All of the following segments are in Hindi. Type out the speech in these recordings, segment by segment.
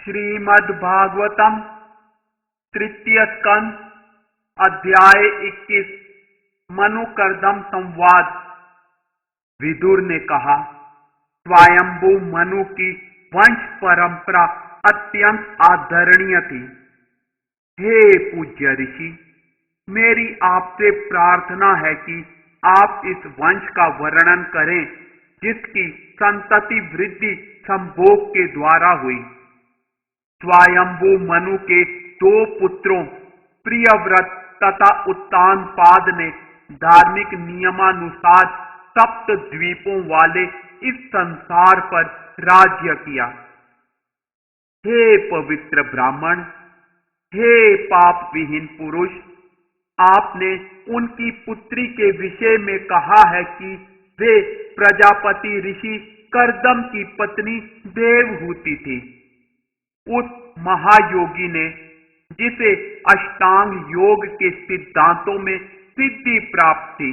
श्रीमद् भागवतम तृतीय स्कंद अध्याय 21 मनुकर्दम संवाद। विदुर ने कहा, स्वयंभू मनु की वंश परंपरा अत्यंत आदरणीय थी। हे पूज्य ऋषि, मेरी आपसे प्रार्थना है कि आप इस वंश का वर्णन करें जिसकी संतति वृद्धि संभोग के द्वारा हुई। स्वयंभू मनु के दो पुत्रों प्रियव्रत तथा उत्तानपाद ने धार्मिक नियमानुसार सप्त द्वीपों वाले इस संसार पर राज्य किया। हे पवित्र ब्राह्मण, हे पाप विहीन पुरुष, आपने उनकी पुत्री के विषय में कहा है कि वे प्रजापति ऋषि कर्दम की पत्नी देवहूति थी। उस महायोगी ने, जिसे अष्टांग योग के सिद्धांतों में सिद्धि प्राप्त थी,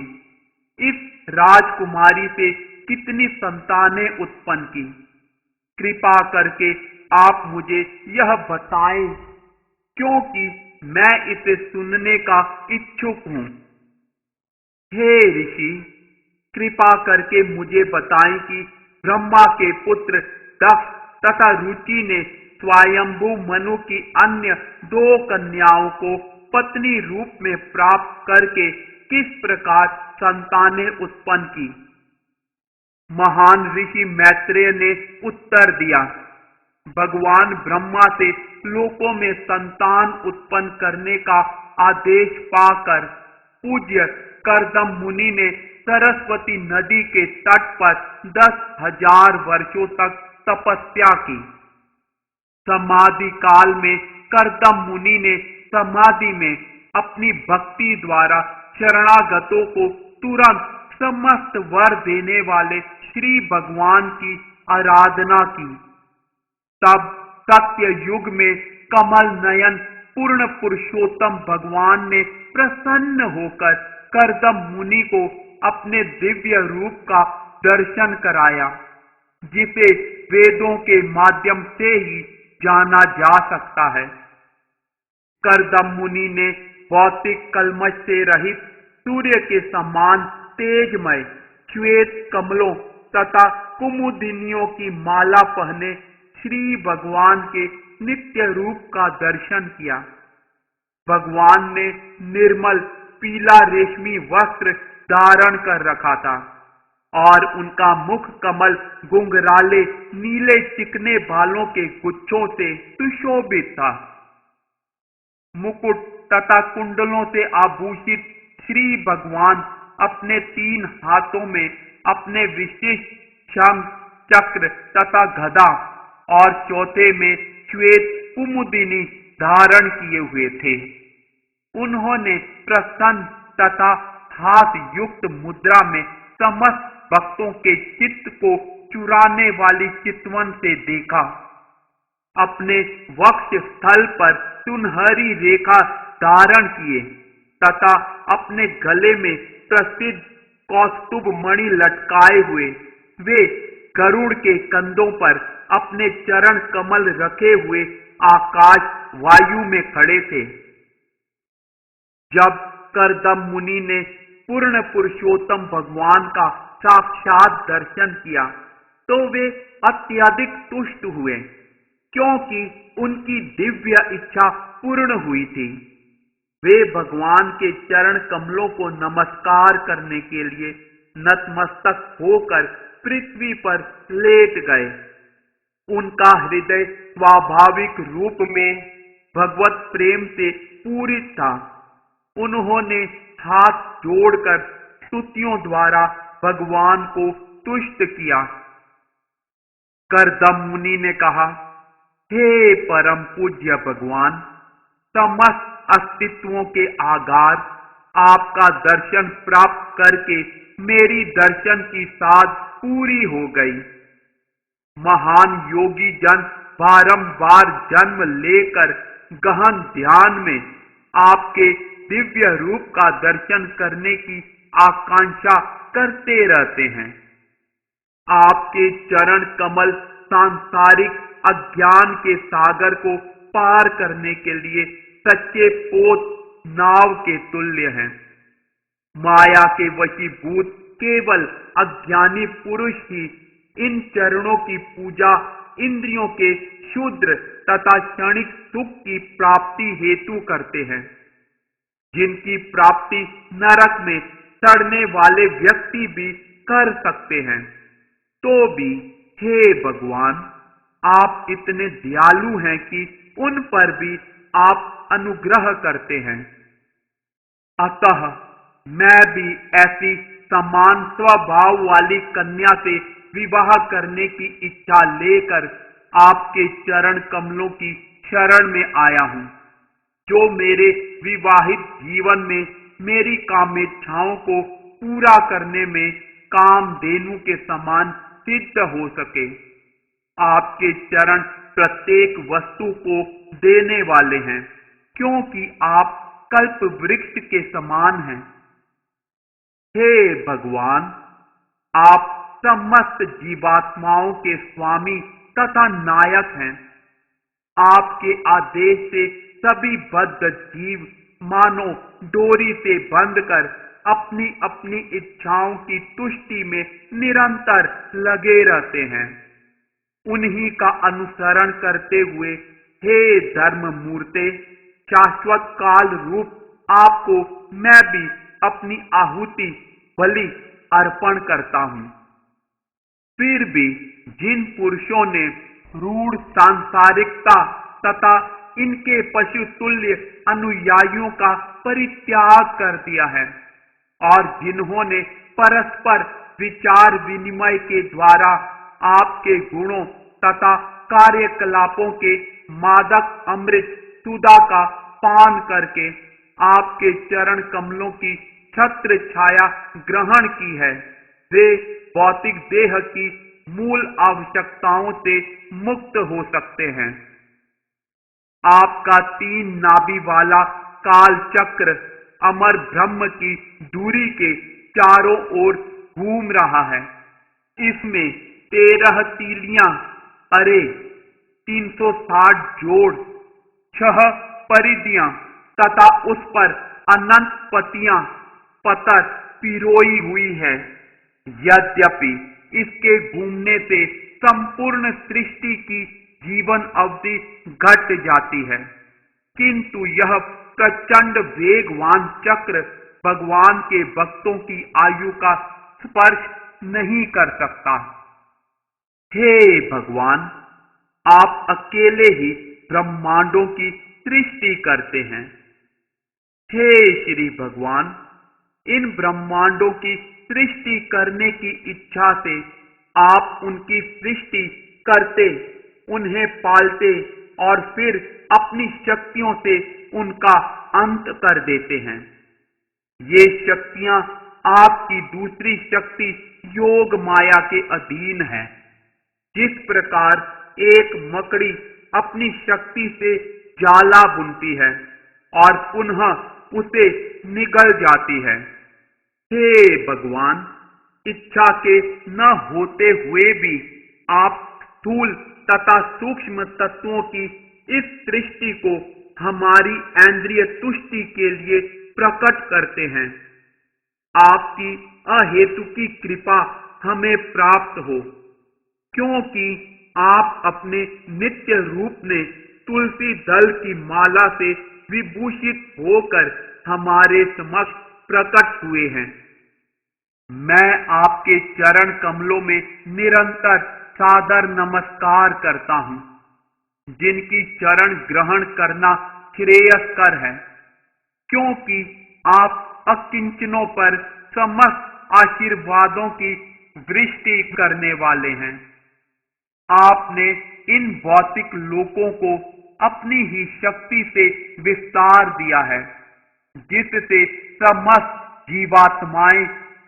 इस राजकुमारी से कितनी संतानें उत्पन्न की, कृपा करके आप मुझे यह बताएं, क्योंकि मैं इसे सुनने का इच्छुक हूं। हे ऋषि, कृपा करके मुझे बताएं कि ब्रह्मा के पुत्र दक्ष तथा रुचि ने स्वयंभू मनु की अन्य दो कन्याओं को पत्नी रूप में प्राप्त करके किस प्रकार संतानें उत्पन्न की। महान ऋषि मैत्रेय ने उत्तर दिया, भगवान ब्रह्मा से लोकों में संतान उत्पन्न करने का आदेश पाकर पूज्य कर्दम मुनि ने सरस्वती नदी के तट पर 10,000 वर्षों तक तपस्या की। समाधि काल में कर्दम मुनि ने समाधि में अपनी भक्ति द्वारा शरणागतों को तुरंत समस्त वर देने वाले श्री भगवान की आराधना की। तब सत्य युग में कमल नयन पूर्ण पुरुषोत्तम भगवान ने प्रसन्न होकर कर्दम मुनि को अपने दिव्य रूप का दर्शन कराया, जिसे वेदों के माध्यम से ही जाना जा सकता है। कर्दम मुनि ने भौतिक कलमश से रहित सूर्य के समान तेजमय श्वेत कमलों तथा कुमुदिनियों की माला पहने श्री भगवान के नित्य रूप का दर्शन किया। भगवान ने निर्मल पीला रेशमी वस्त्र धारण कर रखा था और उनका मुख कमल गुंगराले नीले चिकने बालों के गुच्छों से सुशोभित था। मुकुट तथा कुंडलों से आभूषित श्री भगवान अपने 3 हाथों में अपने विशिष्ट शंख, चक्र तथा गदा और चौथे में श्वेत कुमुदिनी धारण किए हुए थे। उन्होंने प्रसन्न तथा हाथ युक्त मुद्रा में समस्त भक्तों के चित्त को चुराने वाली चितवन से देखा। अपने वक्ष स्थल पर सुनहरी रेखा धारण किए तथा अपने गले में प्रसिद्ध कौस्तुभ मणि लटकाए हुए वे गरुड़ के कंधों पर अपने चरण कमल रखे हुए आकाश वायु में खड़े थे। जब कर्दम मुनि ने पूर्ण पुरुषोत्तम भगवान का साक्षात दर्शन किया तो वे अत्यधिक तुष्ट हुए, क्योंकि उनकी दिव्य इच्छा पूर्ण हुई थी। वे भगवान के चरण कमलों को नमस्कार करने के लिए नतमस्तक होकर पृथ्वी पर लेट गए। उनका हृदय स्वाभाविक रूप में भगवत प्रेम से पूरित था। उन्होंने हाथ जोड़कर स्तुतियों द्वारा भगवान को तुष्ट किया। करदम मुनि ने कहा, हे परम पूज्य भगवान, समस्त अस्तित्वों के आधार आपका दर्शन प्राप्त करके मेरी दर्शन की साध पूरी हो गई। महान योगी जन बारंबार जन्म लेकर गहन ध्यान में आपके दिव्य रूप का दर्शन करने की आकांक्षा करते रहते हैं। आपके चरण कमल सांसारिक अज्ञान के सागर को पार करने के लिए सच्चे पोत नाव के तुल्य हैं। माया के वशीभूत केवल अज्ञानी पुरुष ही इन चरणों की पूजा इंद्रियों के क्षुद्र तथा क्षणिक सुख की प्राप्ति हेतु करते हैं, जिनकी प्राप्ति नरक में सड़ने वाले व्यक्ति भी कर सकते हैं। तो भी हे भगवान, आप इतने दयालु हैं कि उन पर भी आप अनुग्रह करते हैं। अतः मैं भी ऐसी समान स्वभाव वाली कन्या से विवाह करने की इच्छा लेकर आपके चरण कमलों की शरण में आया हूं, जो मेरे विवाहित जीवन में मेरी कामेच्छाओं को पूरा करने में कामधेनु के समान सिद्ध हो सके। आपके चरण प्रत्येक वस्तु को देने वाले हैं, क्योंकि आप कल्प वृक्ष के समान हैं। हे भगवान, आप समस्त जीवात्माओं के स्वामी तथा नायक हैं। आपके आदेश से सभी बद्ध जीव मानो डोरी से बंधकर अपनी अपनी इच्छाओं की तुष्टि में निरंतर लगे रहते हैं। उन्हीं का अनुसरण करते हुए हे धर्म मूर्ते, शाश्वत काल रूप आपको मैं भी अपनी आहुति बलि अर्पण करता हूं। फिर भी जिन पुरुषों ने रूढ़ सांसारिकता तथा इनके पशुतुल्य अनुयायियों का परित्याग कर दिया है और जिन्होंने परस्पर विचार विनिमय के द्वारा आपके गुणों तथा कार्यकलापों के मादक अमृत सुधा का पान करके आपके चरण कमलों की छत्र छाया ग्रहण की है, वे भौतिक देह की मूल आवश्यकताओं से मुक्त हो सकते हैं। आपका 3 नाभि वाला काल चक्र अमर ब्रह्म की दूरी के चारों ओर घूम रहा है। इसमें 13 तीलियां, अरे 360 जोड़, 6 परिधियां तथा उस पर अनंत पतियां पतर पिरोई हुई है। यद्यपि इसके घूमने से संपूर्ण सृष्टि की जीवन अवधि घट जाती है, किंतु यह प्रचंड वेगवान चक्र भगवान के भक्तों की आयु का स्पर्श नहीं कर सकता। हे भगवान, आप अकेले ही ब्रह्मांडों की सृष्टि करते हैं। हे श्री भगवान, इन ब्रह्मांडों की सृष्टि करने की इच्छा से आप उनकी सृष्टि करते, उन्हें पालते और फिर अपनी शक्तियों से उनका अंत कर देते हैं। ये शक्तियां आपकी दूसरी शक्ति योग माया के अधीन है। जिस प्रकार एक मकड़ी अपनी शक्ति से जाला बुनती है और पुनः उसे निगल जाती है, हे भगवान, इच्छा के न होते हुए भी आप स्थूल तथा सूक्ष्म तत्वों की इस सृष्टि को हमारी इंद्रिय तुष्टि के लिए प्रकट करते हैं। आपकी अहेतुकी कृपा हमें प्राप्त हो, क्योंकि आप अपने नित्य रूप में तुलसी दल की माला से विभूषित होकर हमारे समक्ष प्रकट हुए हैं। मैं आपके चरण कमलों में निरंतर सादर नमस्कार करता हूं, जिनकी चरण ग्रहण करना श्रेयस्कर है, क्योंकि आप अकिंचनों पर समस्त आशीर्वादों की वृष्टि करने वाले हैं। आपने इन भौतिक लोकों को अपनी ही शक्ति से विस्तार दिया है, जिससे समस्त जीवात्माएं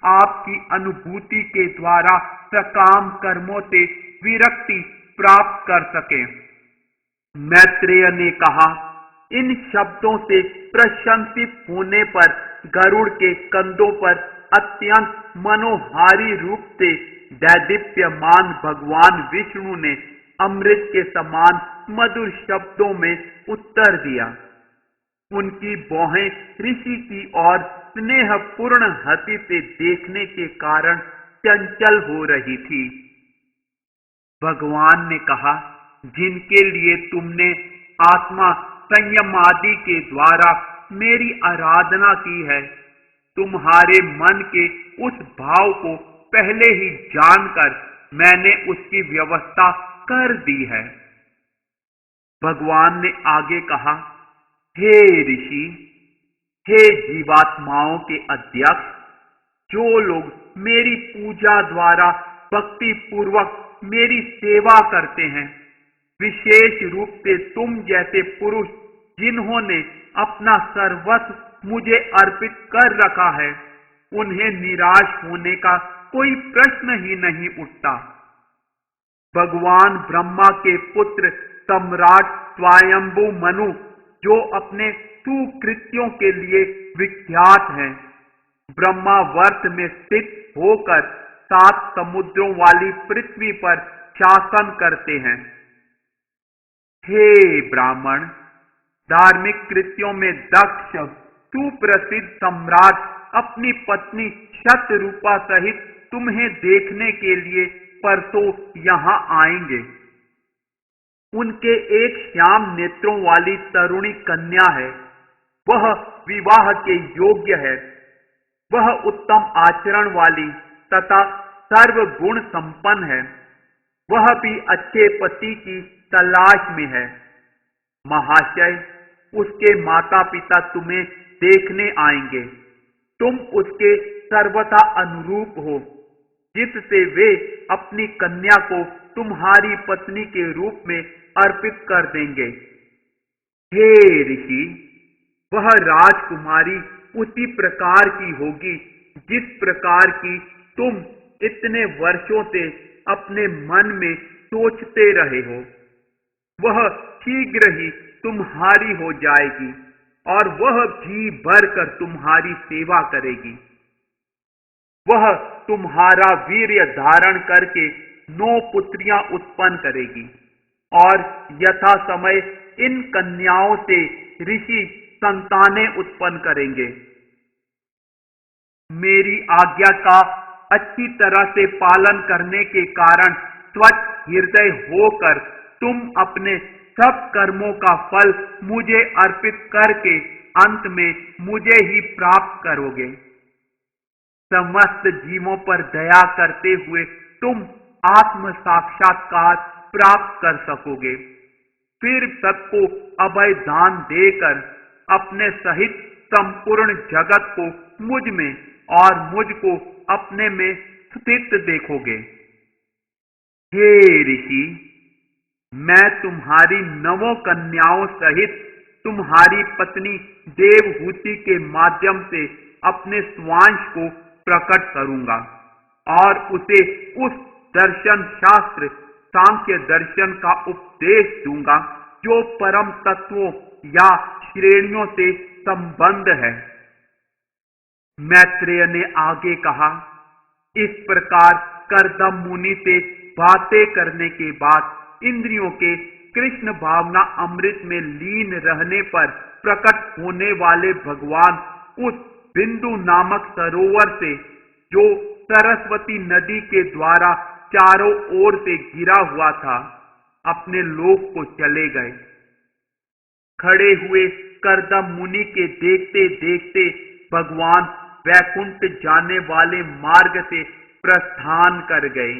आपकी अनुभूति के द्वारा सकाम कर्मों से विरक्ति प्राप्त कर सके। मैत्रेय ने कहा, इन शब्दों से प्रशंसित होने पर गरुड़ के कंधों पर अत्यंत मनोहारी रूप से दैदीप्यमान भगवान विष्णु ने अमृत के समान मधुर शब्दों में उत्तर दिया। उनकी भौहें ऋषि की ओर स्नेहपूर्ण हंसी से देखने के कारण चंचल हो रही थी। भगवान ने कहा, जिनके लिए तुमने आत्मा संयम आदि के द्वारा मेरी आराधना की है, तुम्हारे मन के उस भाव को पहले ही जानकर मैंने उसकी व्यवस्था कर दी है। भगवान ने आगे कहा, हे ऋषि, हे जीवात्माओं के अध्यक्ष, जो लोग मेरी पूजा द्वारा भक्ति पूर्वक मेरी सेवा करते हैं, विशेष रूप से तुम जैसे पुरुष जिन्होंने अपना सर्वस्व मुझे अर्पित कर रखा है, उन्हें निराश होने का कोई प्रश्न ही नहीं उठता। भगवान ब्रह्मा के पुत्र सम्राट स्वयंभू मनु, जो अपने सुकृत्यों के लिए विख्यात हैं, ब्रह्मावर्त में स्थित होकर 7 समुद्रों वाली पृथ्वी पर शासन करते हैं। हे ब्राह्मण, धार्मिक कृत्यों में दक्ष सुप्रसिद्ध सम्राट अपनी पत्नी शतरूपा सहित तुम्हें देखने के लिए परसों यहां आएंगे। उनके एक श्याम नेत्रों वाली तरुणी कन्या है, वह विवाह के योग्य है। वह उत्तम आचरण वाली तथा सर्वगुण संपन्न है। वह भी अच्छे पति की तलाश में है। महाशय, उसके माता पिता तुम्हें देखने आएंगे। तुम उसके सर्वथा अनुरूप हो, जिससे वे अपनी कन्या को तुम्हारी पत्नी के रूप में अर्पित कर देंगे। हे ऋषि, वह राजकुमारी उसी प्रकार की होगी जिस प्रकार की तुम इतने वर्षों से अपने मन में सोचते रहे हो। वह शीघ्र ही तुम्हारी हो जाएगी और वह जी भरकर तुम्हारी सेवा करेगी। वह तुम्हारा वीर्य धारण करके 9 पुत्रियां उत्पन्न करेगी और यथा समय इन कन्याओं से ऋषि संतानें उत्पन्न करेंगे। मेरी आज्ञा का अच्छी तरह से पालन करने के कारण स्वच्छ हृदय होकर तुम अपने सब कर्मों का फल मुझे अर्पित करके अंत में मुझे ही प्राप्त करोगे। समस्त जीवों पर दया करते हुए तुम आत्म साक्षात्कार प्राप्त कर सकोगे। फिर सबको अभय दान देकर अपने सहित संपूर्ण जगत को मुझ में और मुझको अपने में स्थित देखोगे। हे ऋषि, मैं तुम्हारी 9 कन्याओं सहित तुम्हारी पत्नी देवहूति के माध्यम से अपने स्वांश को प्रकट करूंगा और उसे उस दर्शन शास्त्र सांख्य दर्शन का उपदेश दूंगा जो परम तत्वों या श्रेणियों से संबंध है। मैत्रेय ने आगे कहा, इस प्रकार कर्दम मुनि से बातें करने के बाद इंद्रियों के कृष्ण भावना अमृत में लीन रहने पर प्रकट होने वाले भगवान उस बिंदु नामक सरोवर से, जो सरस्वती नदी के द्वारा चारों ओर से घिरा हुआ था, अपने लोक को चले गए। खड़े हुए कर्दम मुनि के देखते देखते भगवान वैकुंठ जाने वाले मार्ग से प्रस्थान कर गए,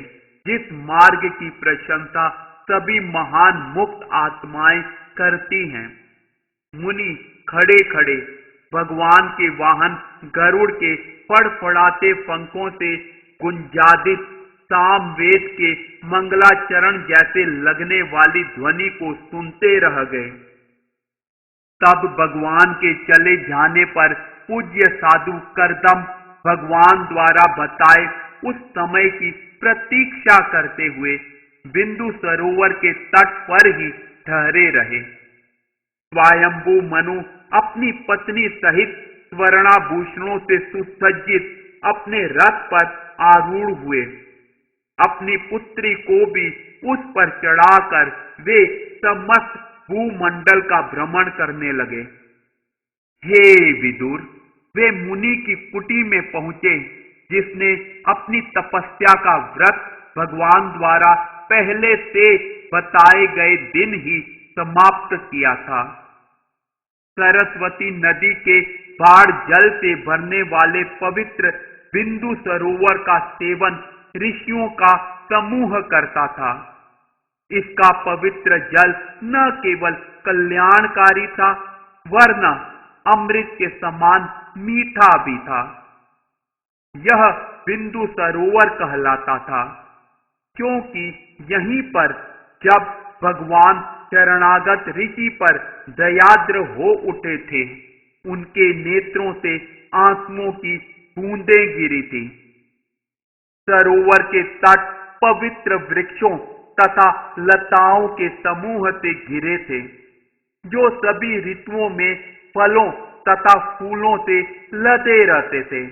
जिस मार्ग की प्रशंसा सभी महान मुक्त आत्माएं करती हैं। मुनि खड़े खड़े भगवान के वाहन गरुड़ के फड़फड़ाते पंखों से गुंजादित सामवेद के मंगलाचरण जैसे लगने वाली ध्वनि को सुनते रह गए। तब भगवान के चले जाने पर पूज्य साधु करदम भगवान द्वारा बताए उस समय की प्रतीक्षा करते हुए बिंदु सरोवर के तट पर ही ठहरे रहे। स्वयंभू मनु अपनी पत्नी सहित स्वर्णाभूषणों से सुसज्जित अपने रथ पर आरूढ़ हुए। अपनी पुत्री को भी उस पर चढ़ाकर वे समस्त भूमंडल का भ्रमण करने लगे। हे विदुर, वे मुनि की कुटी में पहुंचे जिसने अपनी तपस्या का व्रत भगवान द्वारा पहले से बताए गए दिन ही समाप्त किया था। सरस्वती नदी के बाढ़ जल से भरने वाले पवित्र बिंदु सरोवर का सेवन ऋषियों का समूह करता था। इसका पवित्र जल न केवल कल्याणकारी था वरन अमृत के समान मीठा भी था। यह बिंदु सरोवर कहलाता था क्योंकि यहीं पर जब भगवान शरणागत ऋषि पर दयाद्र हो उठे थे, उनके नेत्रों से आंसुओं की बूंदें गिरी थी। सरोवर के तट पवित्र वृक्षों तथा लताओं के समूह से घिरे थे, जो सभी ऋतुओं में फलों तथा फूलों से लदे रहते थे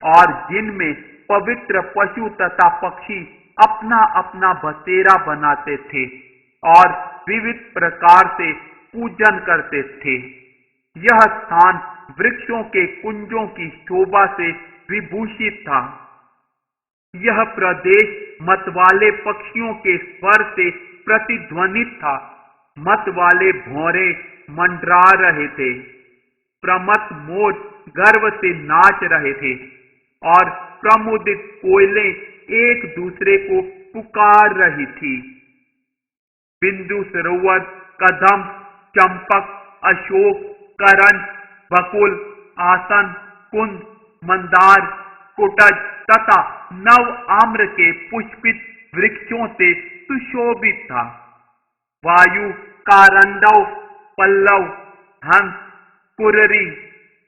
और जिनमें पवित्र पशु तथा पक्षी अपना अपना बसेरा बनाते थे और विविध प्रकार से पूजन करते थे। यह स्थान वृक्षों के कुंजों की शोभा से विभूषित था। यह प्रदेश मतवाले पक्षियों के स्वर से प्रतिध्वनित था। मतवाले भौरे मंडरा रहे थे, प्रमथ मोर गर्व से नाच रहे थे और प्रमुदित कोयलें एक दूसरे को पुकार रही थी। बिंदु सरोवर कदम, चंपक, अशोक, करंज, बकुल, आसन, कुंद, मंदार, कुटज तथा नव आम्र के पुष्पित वृक्षों से सुशोभित था। वायु, कारंडव, पल्लव, हंस, कुररी,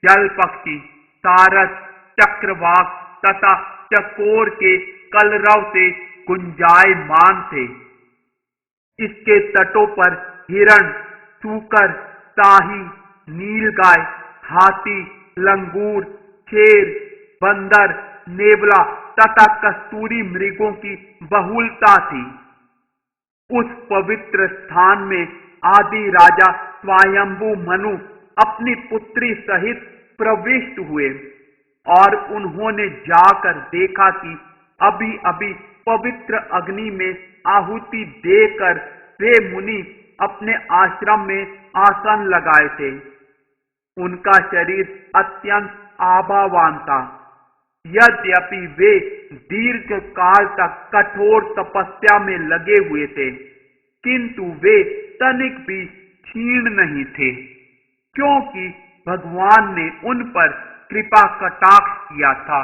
जल पक्षी, सारस, चक्रवाक तथा चकोर के कलरव से गुंजायमान थे। इसके तटों पर हिरण, सूकर, शाही, नीलगाय, हाथी, लंगूर, शेर, बंदर, नेवला तथा कस्तूरी मृगों की बहुलता थी। उस पवित्र स्थान में आदि राजा स्वयंभू मनु अपनी पुत्री सहित प्रविष्ट हुए और उन्होंने जाकर देखा कि अभी अभी पवित्र अग्नि में आहुति देकर वे मुनि अपने आश्रम में आसन लगाए थे। उनका शरीर अत्यंत आभावान था। यद्यपि वे दीर्घ काल तक कठोर तपस्या में लगे हुए थे, किंतु वे तनिक भी क्षीण नहीं थे, क्योंकि भगवान ने उन पर कृपा कटाक्ष किया था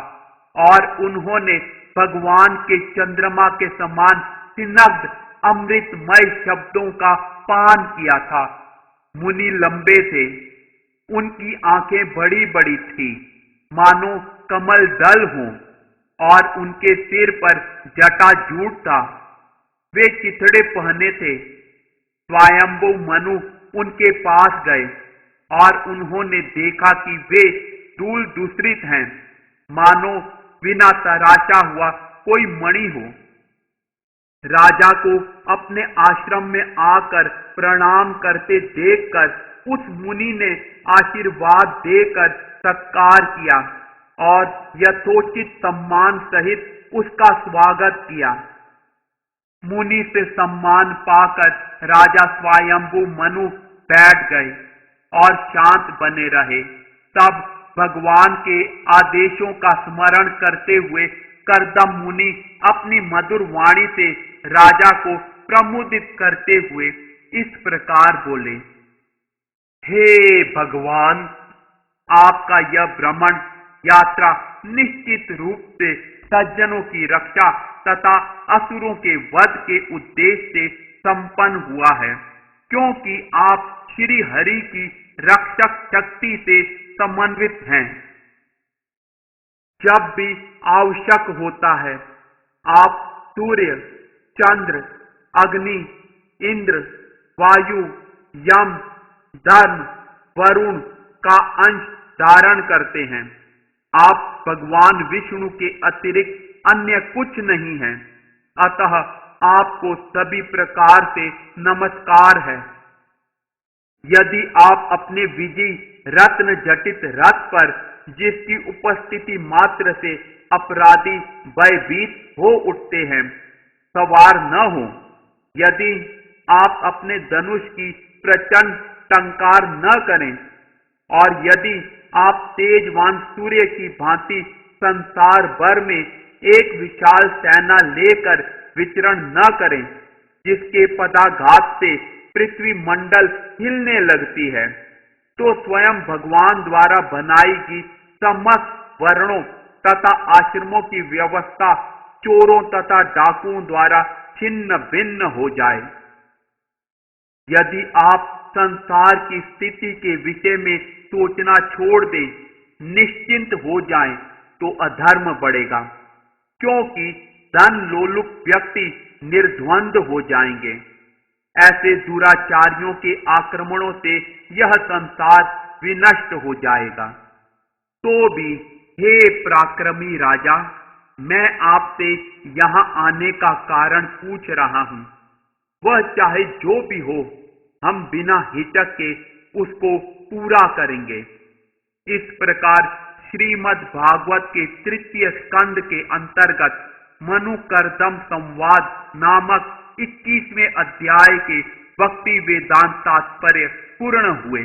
और उन्होंने भगवान के चंद्रमा के समान स्निग्ध अमृतमय शब्दों का पान किया था। मुनि लंबे थे, उनकी आंखें बड़ी बड़ी थी, मानो कमल दल हों, और उनके सिर पर जटाजूट था। वे चिथड़े पहने थे। स्वयंभू मनु उनके पास गए और उन्होंने देखा कि वे दूल दूसरित हैं, मानो बिना तराशा हुआ कोई मणि हो। राजा को अपने आश्रम में आकर प्रणाम करते देखकर उस मुनि ने आशीर्वाद देकर सत्कार किया और यथोचित सम्मान सहित उसका स्वागत किया। मुनि से सम्मान पाकर राजा स्वयंभू मनु बैठ गए और शांत बने रहे। तब भगवान के आदेशों का स्मरण करते हुए करदम मुनि अपनी मधुर वाणी से राजा को प्रमुदित करते हुए इस प्रकार बोले। हे भगवान, आपका यह भ्रमण यात्रा निश्चित रूप से सज्जनों की रक्षा तथा असुरों के वध के उद्देश्य से संपन्न हुआ है, क्योंकि आप श्री हरि की रक्षक शक्ति से समन्वित हैं। जब भी आवश्यक होता है, आप सूर्य, चंद्र, अग्नि, इंद्र, वायु, यम, धर्म, वरुण का अंश धारण करते हैं। आप भगवान विष्णु के अतिरिक्त अन्य कुछ नहीं हैं, अतः आपको सभी प्रकार से नमस्कार है। यदि आप अपने विजयी रत्न जटित रथ पर, जिसकी उपस्थिति मात्र से अपराधी भयभीत हो उठते हैं, सवार न हो, यदि आप अपने धनुष की प्रचंड टंकार न करें, और यदि आप तेजवान सूर्य की भांति संसार भर में एक विशाल सेना लेकर विचरण न करें, जिसके पदाघात से पृथ्वी मंडल हिलने लगती है, तो स्वयं भगवान द्वारा बनाई गई समस्त वर्णों तथा आश्रमों की व्यवस्था चोरों तथा डाकुओं द्वारा छिन्न भिन्न हो जाए। यदि आप संसार की स्थिति के विषय में सोचना छोड़ दें, निश्चिंत हो जाएं, तो अधर्म बढ़ेगा, क्योंकि धन लोलुप व्यक्ति निर्द्वंद हो जाएंगे। ऐसे दुराचारियों के आक्रमणों से यह संसार विनष्ट हो जाएगा। तो भी हे पराक्रमी राजा, मैं आपसे यहां आने का कारण पूछ रहा हूं। वह चाहे जो भी हो, हम बिना हिचक के उसको पूरा करेंगे। इस प्रकार श्रीमद् भागवत के तृतीय स्कंद के अंतर्गत मनु कर्दम संवाद नामक 21वें अध्याय के भक्ति वेदांत तात्पर्य पूर्ण हुए।